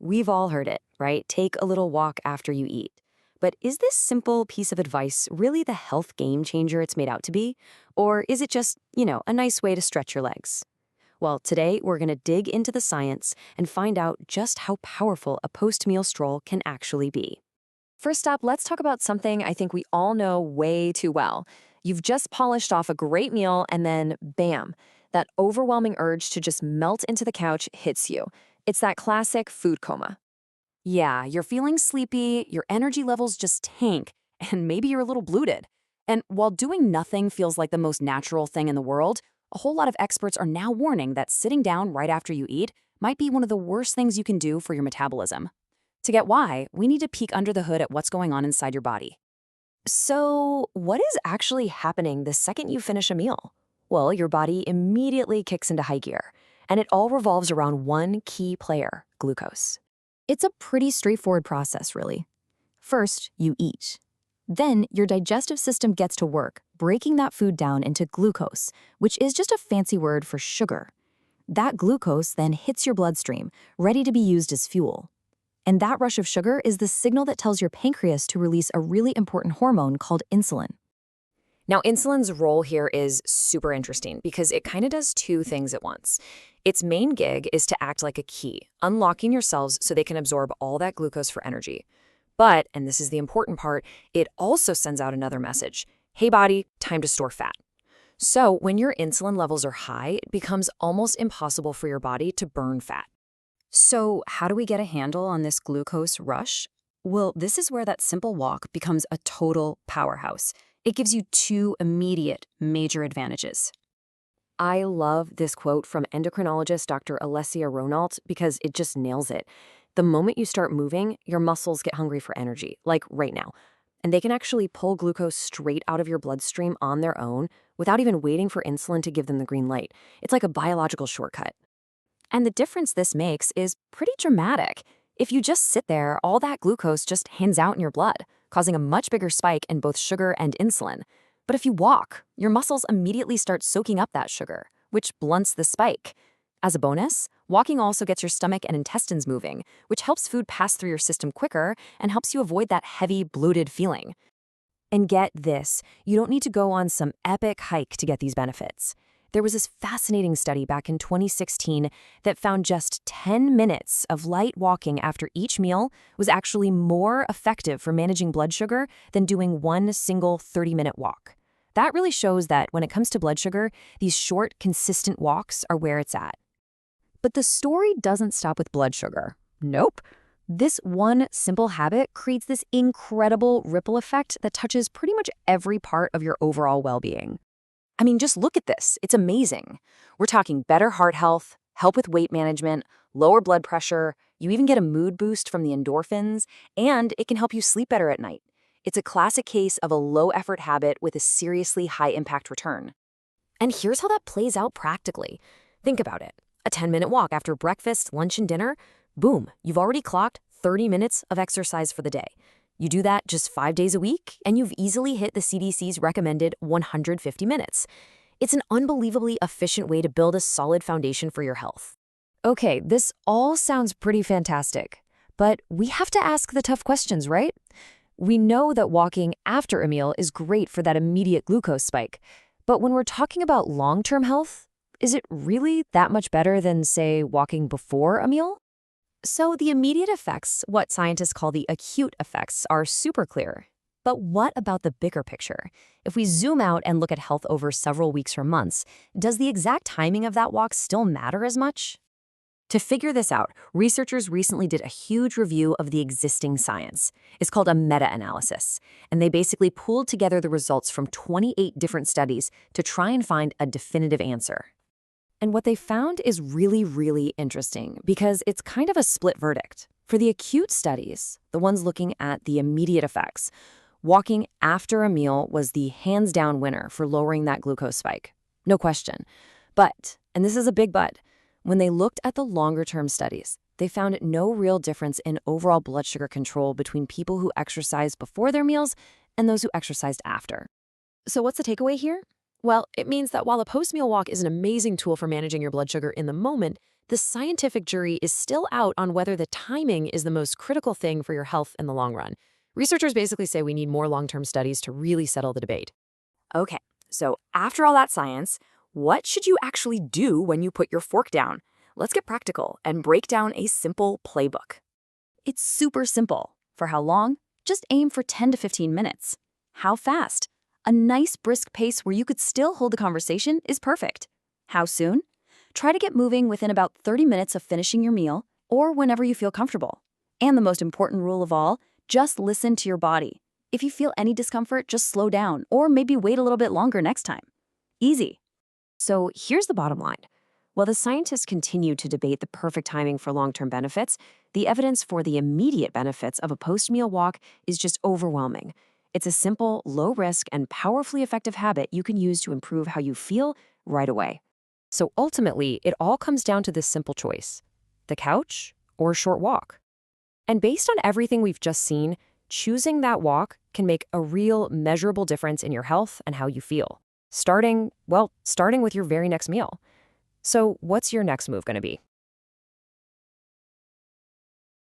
We've all heard it, right? Take a little walk after you eat. But is this simple piece of advice really the health game changer it's made out to be? Or is it just, a nice way to stretch your legs? Well, today we're going to dig into the science and find out just how powerful a post-meal stroll can actually be. First up, let's talk about something I think we all know way too well. You've just polished off a great meal and then, bam, that overwhelming urge to just melt into the couch hits you. It's that classic food coma. Yeah, you're feeling sleepy, your energy levels just tank, and maybe you're a little bloated. And while doing nothing feels like the most natural thing in the world, a whole lot of experts are now warning that sitting down right after you eat might be one of the worst things you can do for your metabolism. To get why, we need to peek under the hood at what's going on inside your body. So, what is actually happening the second you finish a meal? Well, your body immediately kicks into high gear, and it all revolves around one key player, glucose. It's a pretty straightforward process, really. First, you eat. Then, your digestive system gets to work, breaking that food down into glucose, which is just a fancy word for sugar. That glucose then hits your bloodstream, ready to be used as fuel. And that rush of sugar is the signal that tells your pancreas to release a really important hormone called insulin. Now, insulin's role here is super interesting because it kind of does two things at once. Its main gig is to act like a key, unlocking your cells so they can absorb all that glucose for energy. But, and this is the important part, it also sends out another message. Hey body, time to store fat. So when your insulin levels are high, it becomes almost impossible for your body to burn fat. So how do we get a handle on this glucose rush? Well, this is where that simple walk becomes a total powerhouse. It gives you two immediate major advantages. I love this quote from endocrinologist Dr. Alessia Ronalt because it just nails it. The moment you start moving, your muscles get hungry for energy, like right now. And they can actually pull glucose straight out of your bloodstream on their own without even waiting for insulin to give them the green light. It's like a biological shortcut. And the difference this makes is pretty dramatic. If you just sit there, all that glucose just hangs out in your blood, causing a much bigger spike in both sugar and insulin. But if you walk, your muscles immediately start soaking up that sugar, which blunts the spike. As a bonus, walking also gets your stomach and intestines moving, which helps food pass through your system quicker and helps you avoid that heavy, bloated feeling. And get this, you don't need to go on some epic hike to get these benefits. There was this fascinating study back in 2016 that found just 10 minutes of light walking after each meal was actually more effective for managing blood sugar than doing one single 30-minute walk. That really shows that when it comes to blood sugar, these short, consistent walks are where it's at. But the story doesn't stop with blood sugar. Nope. This one simple habit creates this incredible ripple effect that touches pretty much every part of your overall well-being. I mean, just look at this. It's amazing. We're talking better heart health, help with weight management, lower blood pressure, you even get a mood boost from the endorphins, and it can help you sleep better at night. It's a classic case of a low-effort habit with a seriously high-impact return. And here's how that plays out practically. Think about it. A 10-minute walk after breakfast, lunch, and dinner, boom, you've already clocked 30 minutes of exercise for the day. You do that just 5 days a week, and you've easily hit the CDC's recommended 150 minutes. It's an unbelievably efficient way to build a solid foundation for your health. Okay, this all sounds pretty fantastic, but we have to ask the tough questions, right? We know that walking after a meal is great for that immediate glucose spike, but when we're talking about long-term health, is it really that much better than, say, walking before a meal? So the immediate effects, what scientists call the acute effects, are super clear. But what about the bigger picture? If we zoom out and look at health over several weeks or months, does the exact timing of that walk still matter as much? To figure this out, researchers recently did a huge review of the existing science. It's called a meta-analysis, and they basically pooled together the results from 28 different studies to try and find a definitive answer. And what they found is really, really interesting because it's kind of a split verdict. For the acute studies, the ones looking at the immediate effects, walking after a meal was the hands-down winner for lowering that glucose spike. No question. But, and this is a big but, when they looked at the longer-term studies, they found no real difference in overall blood sugar control between people who exercised before their meals and those who exercised after. So what's the takeaway here? Well, it means that while a post-meal walk is an amazing tool for managing your blood sugar in the moment, The scientific jury is still out on whether the timing is the most critical thing for your health in the long run. Researchers basically say we need more long-term studies to really settle the debate. Okay, so after all that science, what should you actually do when you put your fork down? Let's get practical and break down a simple playbook. It's super simple. For how long? Just aim for 10 to 15 minutes. How fast? A nice brisk pace where you could still hold the conversation is perfect. How soon? Try to get moving within about 30 minutes of finishing your meal or whenever you feel comfortable. And the most important rule of all, just listen to your body. If you feel any discomfort, just slow down or maybe wait a little bit longer next time. Easy. So here's the bottom line. While the scientists continue to debate the perfect timing for long-term benefits, the evidence for the immediate benefits of a post-meal walk is just overwhelming. It's a simple, low-risk, and powerfully effective habit you can use to improve how you feel right away. So ultimately, it all comes down to this simple choice: the couch or a short walk. And based on everything we've just seen, choosing that walk can make a real, measurable difference in your health and how you feel. Starting with your very next meal. So what's your next move going to be?